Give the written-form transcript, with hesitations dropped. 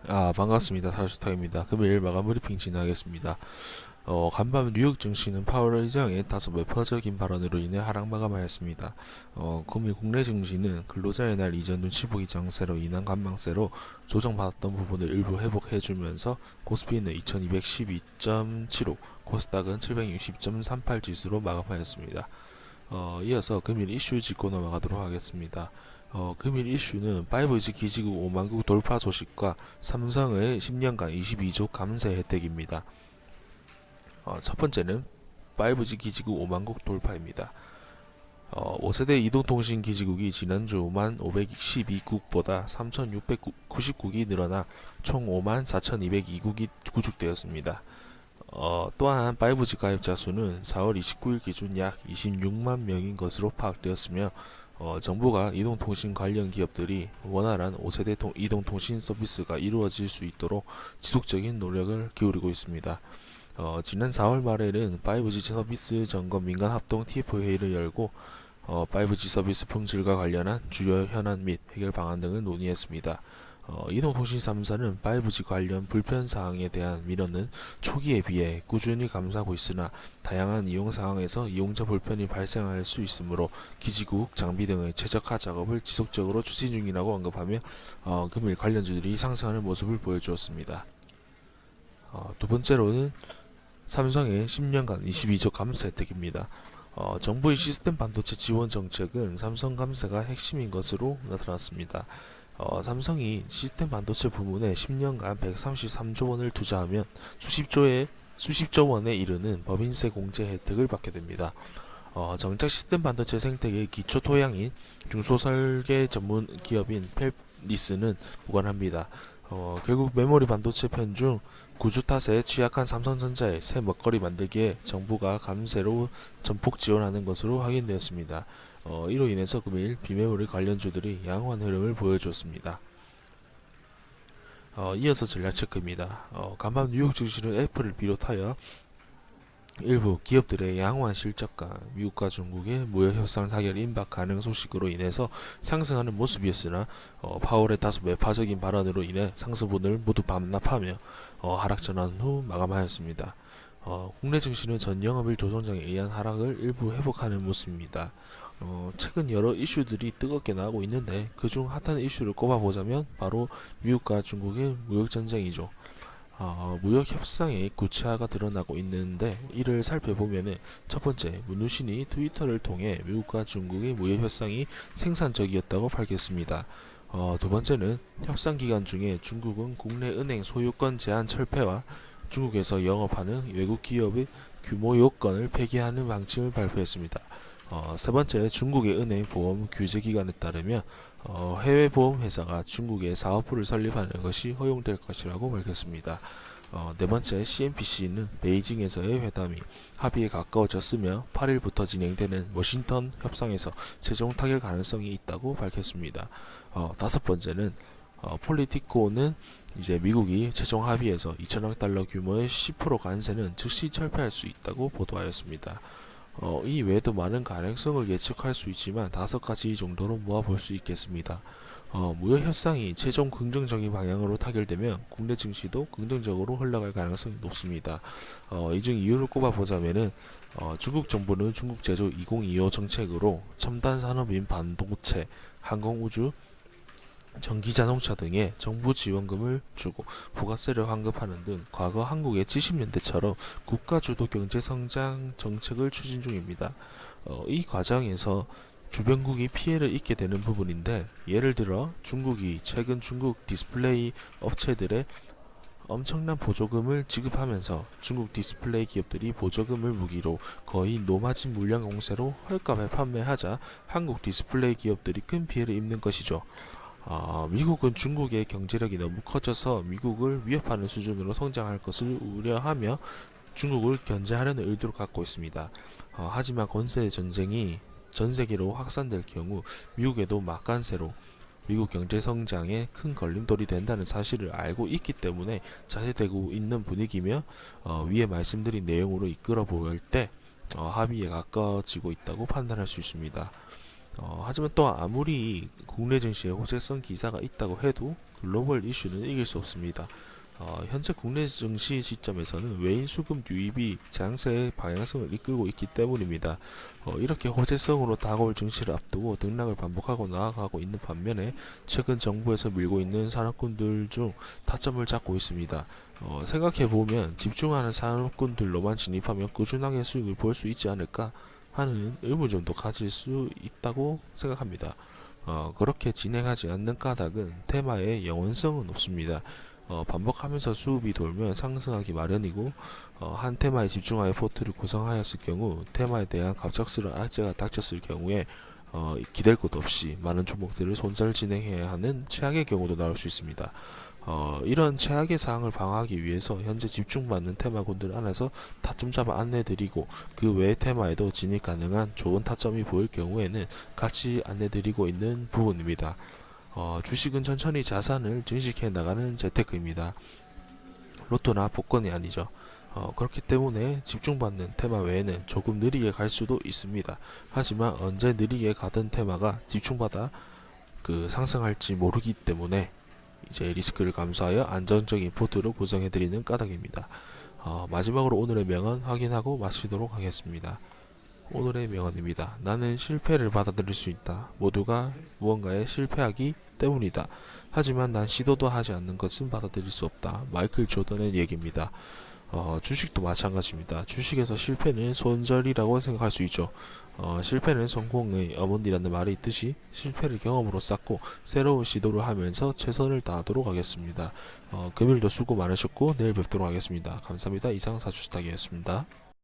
반갑습니다. 타주스탁입니다. 금일 마감 브리핑 진행하겠습니다. 간밤 뉴욕 증시는 파월 의장의 다소 매파적인 발언으로 인해 하락 마감하였습니다. 금일 국내 증시는 근로자의 날 이전 눈치 보기 장세로 인한 관망세로 조정받았던 부분을 일부 회복해주면서 코스피는 2212.75, 코스닥은 760.38 지수로 마감하였습니다. 이어서 금일 이슈 짚고 넘어가도록 하겠습니다. 금일 이슈는 5G 기지국 5만국 돌파 소식과 삼성의 10년간 22조 감세 혜택입니다. 첫 번째는 5G 기지국 5만국 돌파입니다. 5세대 이동통신 기지국이 지난주 5만 512국보다 3,699국이 늘어나 총 5만 4,202국이 구축되었습니다. 또한 5G 가입자 수는 4월 29일 기준 약 26만 명인 것으로 파악되었으며 정부가 이동통신 관련 기업들이 원활한 5세대 이동통신 서비스가 이루어질 수 있도록 지속적인 노력을 기울이고 있습니다. 지난 4월 말에는 5G 서비스 점검 민간 합동 TF 회의를 열고 5G 서비스 품질과 관련한 주요 현안 및 해결 방안 등을 논의했습니다. 이동통신 3사는 5G 관련 불편 사항에 대한 민원은 초기에 비해 꾸준히 감사하고 있으나 다양한 이용 상황에서 이용자 불편이 발생할 수 있으므로 기지국, 장비 등의 최적화 작업을 지속적으로 추진 중이라고 언급하며 금일 관련주들이 상승하는 모습을 보여주었습니다. 두 번째로는 삼성의 10년간 22조 감세 혜택입니다. 정부의 시스템 반도체 지원 정책은 삼성 감세가 핵심인 것으로 나타났습니다. 삼성이 시스템 반도체 부문에 10년간 133조 원을 투자하면 수십조 원에 이르는 법인세 공제 혜택을 받게 됩니다. 정작 시스템 반도체 생태계의 기초 토양인 중소설계 전문 기업인 펠리스는 무관합니다. 결국 메모리 반도체 편중 구조 탓에 취약한 삼성전자의 새 먹거리 만들기에 정부가 감세로 전폭 지원하는 것으로 확인되었습니다. 이로 인해서 금일 비메모리 관련주들이 양호한 흐름을 보여주었습니다. 이어서 전략 체크입니다. 간밤 뉴욕 증시는 애플을 비롯하여 일부 기업들의 양호한 실적과 미국과 중국의 무역 협상 타결 임박 가능 소식으로 인해서 상승하는 모습이었으나 파월의 다소 매파적인 발언으로 인해 상승분을 모두 반납하며 하락 전환 후 마감하였습니다. 국내 증시는 전 영업일 조정장에 의한 하락을 일부 회복하는 모습입니다. 최근 여러 이슈들이 뜨겁게 나오고 있는데 그중 핫한 이슈를 꼽아보자면 바로 미국과 중국의 무역 전쟁이죠. 무역 협상의 구체화가 드러나고 있는데 이를 살펴보면은 첫 번째, 문우신이 트위터를 통해 미국과 중국의 무역 협상이 생산적이었다고 밝혔습니다. 두 번째는 협상 기간 중에 중국은 국내 은행 소유권 제한 철폐와 중국에서 영업하는 외국 기업의 규모 요건을 폐기하는 방침을 발표했습니다. 세 번째, 중국의 은행 보험 규제 기관에 따르면 해외 보험 회사가 중국에 사업부를 설립하는 것이 허용될 것이라고 밝혔습니다. 네 번째, CNBC는 베이징에서의 회담이 합의에 가까워졌으며 8일부터 진행되는 워싱턴 협상에서 최종 타결 가능성이 있다고 밝혔습니다. 다섯 번째는 폴리티코는 이제 미국이 최종 합의에서 2천억 달러 규모의 10% 관세는 즉시 철폐할 수 있다고 보도하였습니다. 이 외에도 많은 가능성을 예측할 수 있지만 5가지 정도로 모아볼 수 있겠습니다. 무역 협상이 최종 긍정적인 방향으로 타결되면 국내 증시도 긍정적으로 흘러갈 가능성이 높습니다. 이 중 이유를 꼽아보자면은 중국 정부는 중국 제조 2025 정책으로 첨단 산업인 반도체, 항공우주, 전기자동차 등에 정부 지원금을 주고 부가세를 환급하는 등 과거 한국의 70년대처럼 국가주도 경제성장 정책을 추진 중입니다. 이 과정에서 주변국이 피해를 입게 되는 부분인데 예를 들어 중국이 최근 중국 디스플레이 업체들의 엄청난 보조금을 지급하면서 중국 디스플레이 기업들이 보조금을 무기로 거의 노마진 물량 공세로 헐값에 판매하자 한국 디스플레이 기업들이 큰 피해를 입는 것이죠. 미국은 중국의 경제력이 너무 커져서 미국을 위협하는 수준으로 성장할 것을 우려하며 중국을 견제하려는 의도를 갖고 있습니다. 하지만 권세 전쟁이 전 세계로 확산될 경우 미국에도 막간세로 미국 경제 성장에 큰 걸림돌이 된다는 사실을 알고 있기 때문에 자세되고 있는 분위기며 위에 말씀드린 내용으로 이끌어 볼 때 합의에 가까워지고 있다고 판단할 수 있습니다. 하지만 또 아무리 국내 증시에 호재성 기사가 있다고 해도 글로벌 이슈는 이길 수 없습니다. 현재 국내 증시 시점에서는 외인 수급 유입이 장세의 방향성을 이끌고 있기 때문입니다. 이렇게 호재성으로 다가올 증시를 앞두고 등락을 반복하고 나아가고 있는 반면에 최근 정부에서 밀고 있는 산업군들 중 타점을 잡고 있습니다. 생각해보면 집중하는 산업군들로만 진입하면 꾸준하게 수익을 볼 수 있지 않을까 하는 의문점도 가질 수 있다고 생각합니다. 그렇게 진행하지 않는 까닭은 테마의 영원성은 없습니다. 반복하면서 수급이 돌면 상승하기 마련이고 한 테마에 집중하여 포트를 구성하였을 경우 테마에 대한 갑작스러운 악재가 닥쳤을 경우에 기댈 곳 없이 많은 종목들을 손절 진행해야 하는 최악의 경우도 나올 수 있습니다. 이런 최악의 상황을 방어하기 위해서 현재 집중받는 테마군들 안에서 타점 잡아 안내드리고 그 외의 테마에도 진입 가능한 좋은 타점이 보일 경우에는 같이 안내드리고 있는 부분입니다. 주식은 천천히 자산을 증식해 나가는 재테크입니다. 로또나 복권이 아니죠. 그렇기 때문에 집중받는 테마 외에는 조금 느리게 갈 수도 있습니다. 하지만 언제 느리게 가던 테마가 집중받아 상승할지 모르기 때문에 이제 리스크를 감수하여 안정적인 포트로 구성해드리는 까닭입니다. 마지막으로 오늘의 명언 확인하고 마치도록 하겠습니다. 오늘의 명언입니다. 나는 실패를 받아들일 수 있다. 모두가 무언가에 실패하기 때문이다. 하지만 난 시도도 하지 않는 것은 받아들일 수 없다. 마이클 조던의 얘기입니다. 주식도 마찬가지입니다. 주식에서 실패는 손절이라고 생각할 수 있죠. 실패는 성공의 어머니라는 말이 있듯이 실패를 경험으로 쌓고 새로운 시도를 하면서 최선을 다하도록 하겠습니다. 금요일도 수고 많으셨고 내일 뵙도록 하겠습니다. 감사합니다. 이상 사주스탁이었습니다.